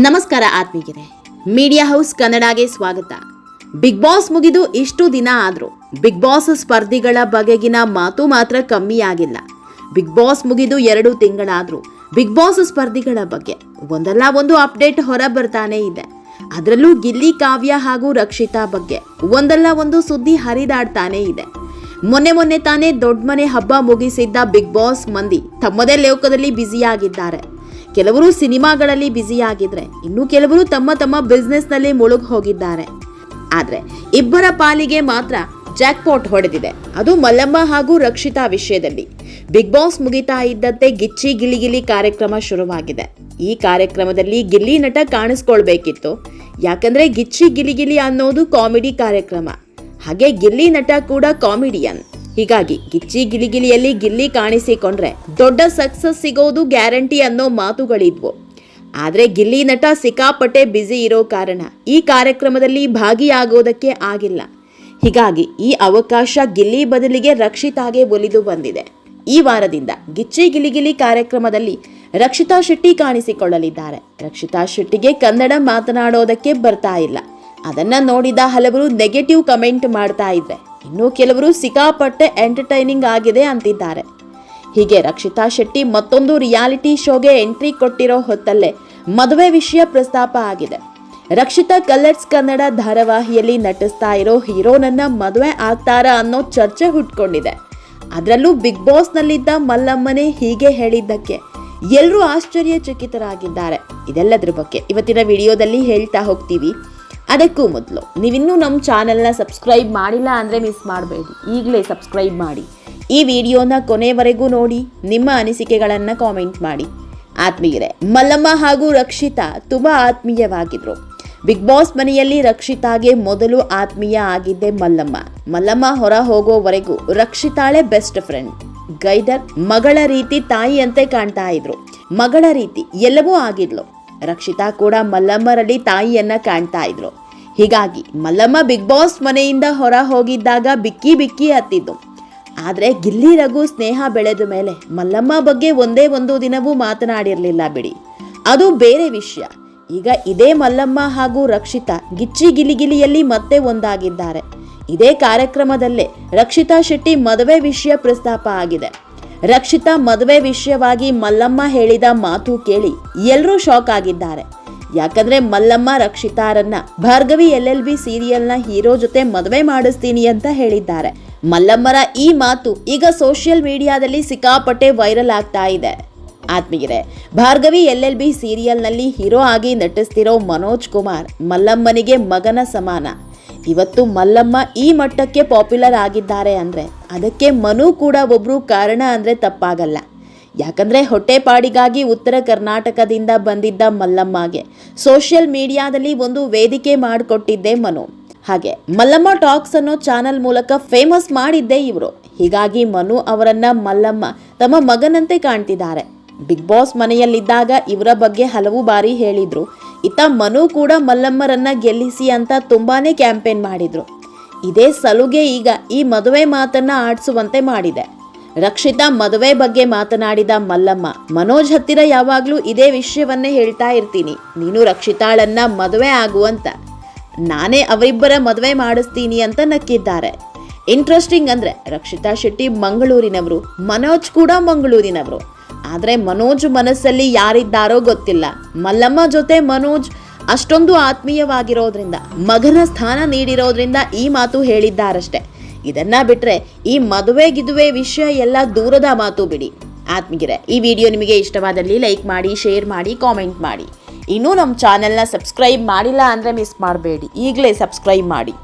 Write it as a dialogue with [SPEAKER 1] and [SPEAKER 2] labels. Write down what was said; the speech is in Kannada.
[SPEAKER 1] ನಮಸ್ಕಾರ ಆತ್ಮೀಯರೇ, ಮೀಡಿಯಾ ಹೌಸ್ ಕನ್ನಡಗೆ ಸ್ವಾಗತ. ಬಿಗ್ ಬಾಸ್ ಮುಗಿದು ಇಷ್ಟು ದಿನ ಆದರೂ ಬಿಗ್ ಬಾಸ್ ಸ್ಪರ್ಧಿಗಳ ಬಗೆಗಿನ ಮಾತು ಮಾತ್ರ ಕಮ್ಮಿ ಆಗಿಲ್ಲ. ಬಿಗ್ ಬಾಸ್ ಮುಗಿದು 2 ತಿಂಗಳಾದರೂ ಬಿಗ್ ಬಾಸ್ ಸ್ಪರ್ಧಿಗಳ ಬಗ್ಗೆ ಒಂದಲ್ಲ ಒಂದು ಅಪ್ಡೇಟ್ ಹೊರ ಬರ್ತಾನೆ ಇದೆ. ಅದರಲ್ಲೂ ಗಿಲ್ಲಿ, ಕಾವ್ಯ ಹಾಗೂ ರಕ್ಷಿತಾ ಬಗ್ಗೆ ಒಂದಲ್ಲ ಒಂದು ಸುದ್ದಿ ಹರಿದಾಡ್ತಾನೆ ಇದೆ. ಮೊನ್ನೆ ತಾನೇ ದೊಡ್ಡ ಮನೆ ಹಬ್ಬ ಮುಗಿಸಿದ್ದ ಬಿಗ್ ಬಾಸ್ ಮಂದಿ ತಮ್ಮದೇ ಲೋಕದಲ್ಲಿ ಬ್ಯುಸಿಯಾಗಿದ್ದಾರೆ. ಕೆಲವರು ಸಿನಿಮಾಗಳಲ್ಲಿ ಬ್ಯುಸಿಯಾಗಿದ್ರೆ ಇನ್ನು ಕೆಲವರು ತಮ್ಮ ಬಿಸ್ನೆಸ್ನಲ್ಲಿ ಮುಳುಗಿ ಹೋಗಿದ್ದಾರೆ. ಆದರೆ ಇಬ್ಬರ ಪಾಲಿಗೆ ಮಾತ್ರ ಜಾಕ್ಪಾಟ್ ಹೊಡೆದಿದೆ. ಅದು ಮಲ್ಲಮ್ಮ ಹಾಗೂ ರಕ್ಷಿತಾ ವಿಷಯದಲ್ಲಿ. ಬಿಗ್ ಬಾಸ್ ಮುಗಿತಾ ಇದ್ದಂತೆ ಗಿಚ್ಚಿ ಗಿಲಿ ಕಾರ್ಯಕ್ರಮ ಶುರುವಾಗಿದೆ. ಈ ಕಾರ್ಯಕ್ರಮದಲ್ಲಿ ಗಿಲ್ಲಿ ನಟ ಕಾಣಿಸ್ಕೊಳ್ಬೇಕಿತ್ತು. ಯಾಕಂದ್ರೆ ಗಿಚ್ಚಿ ಗಿಲಿ ಅನ್ನೋದು ಕಾಮಿಡಿ ಕಾರ್ಯಕ್ರಮ, ಹಾಗೆ ಗಿಲ್ಲಿ ನಟ ಕೂಡ ಕಾಮಿಡಿಯನ್. ಹೀಗಾಗಿ ಗಿಚ್ಚಿ ಗಿಲಿಯಲ್ಲಿ ಗಿಲ್ಲಿ ಕಾಣಿಸಿಕೊಂಡ್ರೆ ದೊಡ್ಡ ಸಕ್ಸಸ್ ಸಿಗೋದು ಗ್ಯಾರಂಟಿ ಅನ್ನೋ ಮಾತುಗಳಿದ್ವು. ಆದರೆ ಗಿಲ್ಲಿ ನಟ ಸಿಕ್ಕಾಪಟ್ಟೆ ಬ್ಯುಸಿ ಇರೋ ಕಾರಣ ಈ ಕಾರ್ಯಕ್ರಮದಲ್ಲಿ ಭಾಗಿಯಾಗೋದಕ್ಕೆ ಆಗಿಲ್ಲ. ಹೀಗಾಗಿ ಈ ಅವಕಾಶ ಗಿಲ್ಲಿ ಬದಲಿಗೆ ರಕ್ಷಿತಾಗೆ ಒಲಿದು ಬಂದಿದೆ. ಈ ವಾರದಿಂದ ಗಿಚ್ಚಿ ಗಿಲಿ ಕಾರ್ಯಕ್ರಮದಲ್ಲಿ ರಕ್ಷಿತಾ ಶೆಟ್ಟಿ ಕಾಣಿಸಿಕೊಳ್ಳಲಿದ್ದಾರೆ. ರಕ್ಷಿತಾ ಶೆಟ್ಟಿಗೆ ಕನ್ನಡ ಮಾತನಾಡೋದಕ್ಕೆ ಬರ್ತಾ ಇಲ್ಲ. ಅದನ್ನ ನೋಡಿದ ಹಲವರು ನೆಗೆಟಿವ್ ಕಮೆಂಟ್ ಮಾಡ್ತಾ ಇದ್ರೆ, ಇನ್ನು ಕೆಲವರು ಸಿಕ್ಕಾಪಟ್ಟೆ ಎಂಟರ್ಟೈನಿಂಗ್ ಆಗಿದೆ ಅಂತಿದ್ದಾರೆ. ಹೀಗೆ ರಕ್ಷಿತಾ ಶೆಟ್ಟಿ ಮತ್ತೊಂದು ರಿಯಾಲಿಟಿ ಶೋಗೆ ಎಂಟ್ರಿ ಕೊಟ್ಟಿರೋ ಹೊತ್ತಲ್ಲೇ ಮದುವೆ ವಿಷಯ ಪ್ರಸ್ತಾಪ ಆಗಿದೆ. ರಕ್ಷಿತಾ ಕಲರ್ಸ್ ಕನ್ನಡ ಧಾರಾವಾಹಿಯಲ್ಲಿ ನಟಿಸ್ತಾ ಇರೋ ಹೀರೋನನ್ನ ಮದುವೆ ಆಗ್ತಾರಾ ಅನ್ನೋ ಚರ್ಚೆ ಹುಟ್ಕೊಂಡಿದೆ. ಅದರಲ್ಲೂ ಬಿಗ್ ಬಾಸ್ನಲ್ಲಿದ್ದ ಮಲ್ಲಮ್ಮನೇ ಹೀಗೆ ಹೇಳಿದ್ದಕ್ಕೆ ಎಲ್ಲರೂ ಆಶ್ಚರ್ಯಚಕಿತರಾಗಿದ್ದಾರೆ. ಇದೆಲ್ಲದ್ರ ಬಗ್ಗೆ ಇವತ್ತಿನ ವಿಡಿಯೋದಲ್ಲಿ ಹೇಳ್ತಾ ಹೋಗ್ತೀವಿ. ಅದಕ್ಕೂ ಮೊದಲು ನೀವಿನ್ನೂ ನಮ್ಮ ಚಾನೆಲ್ನ ಸಬ್ಸ್ಕ್ರೈಬ್ ಮಾಡಿಲ್ಲ ಅಂದರೆ ಮಿಸ್ ಮಾಡಬೇಡಿ, ಈಗಲೇ ಸಬ್ಸ್ಕ್ರೈಬ್ ಮಾಡಿ. ಈ ವಿಡಿಯೋನ ಕೊನೆವರೆಗೂ ನೋಡಿ, ನಿಮ್ಮ ಅನಿಸಿಕೆಗಳನ್ನು ಕಾಮೆಂಟ್ ಮಾಡಿ. ಆತ್ಮೀಯರೇ, ಮಲ್ಲಮ್ಮ ಹಾಗೂ ರಕ್ಷಿತಾ ತುಂಬ ಆತ್ಮೀಯವಾಗಿದ್ರು. ಬಿಗ್ ಬಾಸ್ ಮನೆಯಲ್ಲಿ ರಕ್ಷಿತಾಗೆ ಮೊದಲು ಆತ್ಮೀಯ ಆಗಿದ್ದೆ ಮಲ್ಲಮ್ಮ ಹೊರ ಹೋಗೋವರೆಗೂ ರಕ್ಷಿತಾಳೆ ಬೆಸ್ಟ್ ಫ್ರೆಂಡ್, ಗೈಡರ್, ಮಗಳ ರೀತಿ, ತಾಯಿಯಂತೆ ಕಾಣ್ತಾ ಇದ್ರು. ಮಗಳ ರೀತಿ ಎಲ್ಲವೂ ಆಗಿದ್ಲು. ರಕ್ಷಿತಾ ಕೂಡ ಮಲ್ಲಮ್ಮರಲ್ಲಿ ತಾಯಿಯನ್ನ ಕಾಣ್ತಾ ಇದ್ರು. ಹೀಗಾಗಿ ಮಲ್ಲಮ್ಮ ಬಿಗ್ ಬಾಸ್ ಮನೆಯಿಂದ ಹೊರ ಹೋಗಿದ್ದಾಗ ಬಿಕ್ಕಿ ಹತ್ತಿದ್ದು. ಆದರೆ ಗಿಲ್ಲಿ ರಘು ಸ್ನೇಹ ಬೆಳೆದ ಮೇಲೆ ಮಲ್ಲಮ್ಮ ಬಗ್ಗೆ ಒಂದೇ ಒಂದು ದಿನವೂ ಮಾತನಾಡಿರಲಿಲ್ಲ ಬಿಡಿ, ಅದು ಬೇರೆ ವಿಷಯ. ಈಗ ಇದೇ ಮಲ್ಲಮ್ಮ ಹಾಗೂ ರಕ್ಷಿತಾ ಗಿಚ್ಚಿ ಗಿಲಿಯಲ್ಲಿ ಮತ್ತೆ ಒಂದಾಗಿದ್ದಾರೆ. ಇದೇ ಕಾರ್ಯಕ್ರಮದಲ್ಲೇ ರಕ್ಷಿತಾ ಶೆಟ್ಟಿ ಮದುವೆ ವಿಷಯ ಪ್ರಸ್ತಾಪ ಆಗಿದೆ. ರಕ್ಷಿತಾ ಮದುವೆ ವಿಷಯವಾಗಿ ಮಲ್ಲಮ್ಮ ಹೇಳಿದ ಮಾತು ಕೇಳಿ ಎಲ್ಲರೂ ಶಾಕ್ ಆಗಿದ್ದಾರೆ. ಯಾಕಂದ್ರೆ ಮಲ್ಲಮ್ಮ ರಕ್ಷಿತಾರನ್ನ ಭಾರ್ಗವಿ LLB ಸೀರಿಯಲ್ನ ಹೀರೋ ಜೊತೆ ಮದುವೆ ಮಾಡಿಸ್ತೀನಿ ಅಂತ ಹೇಳಿದ್ದಾರೆ. ಮಲ್ಲಮ್ಮರ ಈ ಮಾತು ಈಗ ಸೋಷಿಯಲ್ ಮೀಡಿಯಾದಲ್ಲಿ ಸಿಕ್ಕಾಪಟ್ಟೆ ವೈರಲ್ ಆಗ್ತಾ ಇದೆ. ಆತ್ಮೀಯರೇ, ಭಾರ್ಗವಿ LLB ಸೀರಿಯಲ್ನಲ್ಲಿ ಹೀರೋ ಆಗಿ ನಟಿಸ್ತಿರೋ ಮನೋಜ್ ಕುಮಾರ್ ಮಲ್ಲಮ್ಮನಿಗೆ ಮಗನ ಸಮಾನ. ಇವತ್ತು ಮಲ್ಲಮ್ಮ ಈ ಮಟ್ಟಕ್ಕೆ ಪಾಪ್ಯುಲರ್ ಆಗಿದ್ದಾರೆ ಅಂದರೆ ಅದಕ್ಕೆ ಮನು ಕೂಡ ಒಬ್ರು ಕಾರಣ ಅಂದರೆ ತಪ್ಪಾಗಲ್ಲ. ಯಾಕಂದರೆ ಹೊಟ್ಟೆಪಾಡಿಗಾಗಿ ಉತ್ತರ ಕರ್ನಾಟಕದಿಂದ ಬಂದಿದ್ದ ಮಲ್ಲಮ್ಮಗೆ ಸೋಷಿಯಲ್ ಮೀಡಿಯಾದಲ್ಲಿ ಒಂದು ವೇದಿಕೆ ಮಾಡಿಕೊಟ್ಟಿದ್ದೆ ಮನು. ಹಾಗೆ ಮಲ್ಲಮ್ಮ ಟಾಕ್ಸ್ ಅನ್ನೋ ಚಾನಲ್ ಮೂಲಕ ಫೇಮಸ್ ಮಾಡಿದ್ದೇ ಇವರು. ಹೀಗಾಗಿ ಮನು ಅವರನ್ನ ಮಲ್ಲಮ್ಮ ತಮ್ಮ ಮಗನಂತೆ ಕಾಣ್ತಿದ್ದಾರೆ. ಬಿಗ್ ಬಾಸ್ ಮನೆಯಲ್ಲಿದ್ದಾಗ ಇವರ ಬಗ್ಗೆ ಹಲವು ಬಾರಿ ಹೇಳಿದ್ರು. ಇತ್ತ ಮನು ಕೂಡ ಮಲ್ಲಮ್ಮರನ್ನ ಗೆಲ್ಲಿಸಿ ಅಂತ ತುಂಬಾನೇ ಕ್ಯಾಂಪೇನ್ ಮಾಡಿದ್ರು. ಇದೇ ಸಲುಗೆ ಈಗ ಈ ಮದುವೆ ಮಾತನ್ನ ಆಡಿಸುವಂತೆ ಮಾಡಿದೆ. ರಕ್ಷಿತಾ ಮದುವೆ ಬಗ್ಗೆ ಮಾತನಾಡಿದ ಮಲ್ಲಮ್ಮ, ಮನೋಜ್ ಹತ್ತಿರ ಯಾವಾಗ್ಲೂ ಇದೇ ವಿಷಯವನ್ನೇ ಹೇಳ್ತಾ ಇರ್ತೀನಿ, ನೀನು ರಕ್ಷಿತಾಳನ್ನ ಮದುವೆ ಆಗುವಂತ, ನಾನೇ ಅವರಿಬ್ಬರ ಮದುವೆ ಮಾಡಿಸ್ತೀನಿ ಅಂತ ನಕ್ಕಿದ್ದಾರೆ. ಇಂಟ್ರೆಸ್ಟಿಂಗ್ ಅಂದ್ರೆ ರಕ್ಷಿತಾ ಶೆಟ್ಟಿ ಮಂಗಳೂರಿನವರು, ಮನೋಜ್ ಕೂಡ ಮಂಗಳೂರಿನವರು. ಆದರೆ ಮನೋಜ್ ಮನಸ್ಸಲ್ಲಿ ಯಾರಿದ್ದಾರೋ ಗೊತ್ತಿಲ್ಲ. ಮಲ್ಲಮ್ಮ ಜೊತೆ ಮನೋಜ್ ಅಷ್ಟೊಂದು ಆತ್ಮೀಯವಾಗಿರೋದ್ರಿಂದ, ಮಗನ ಸ್ಥಾನ ನೀಡಿರೋದ್ರಿಂದ ಈ ಮಾತು ಹೇಳಿದ್ದಾರಷ್ಟೆ. ಇದನ್ನ ಬಿಟ್ರೆ ಈ ಮದುವೆ ವಿಷಯ ಎಲ್ಲ ದೂರದ ಮಾತು ಬಿಡಿ. ಆತ್ಮೀಯರೇ, ಈ ವಿಡಿಯೋ ನಿಮಗೆ ಇಷ್ಟವಾದಲ್ಲಿ ಲೈಕ್ ಮಾಡಿ, ಶೇರ್ ಮಾಡಿ, ಕಾಮೆಂಟ್ ಮಾಡಿ. ಇನ್ನೂ ನಮ್ಮ ಚಾನೆಲ್ನ ಸಬ್ಸ್ಕ್ರೈಬ್ ಮಾಡಿಲ್ಲ ಅಂದರೆ ಮಿಸ್ ಮಾಡಬೇಡಿ, ಈಗಲೇ ಸಬ್ಸ್ಕ್ರೈಬ್ ಮಾಡಿ.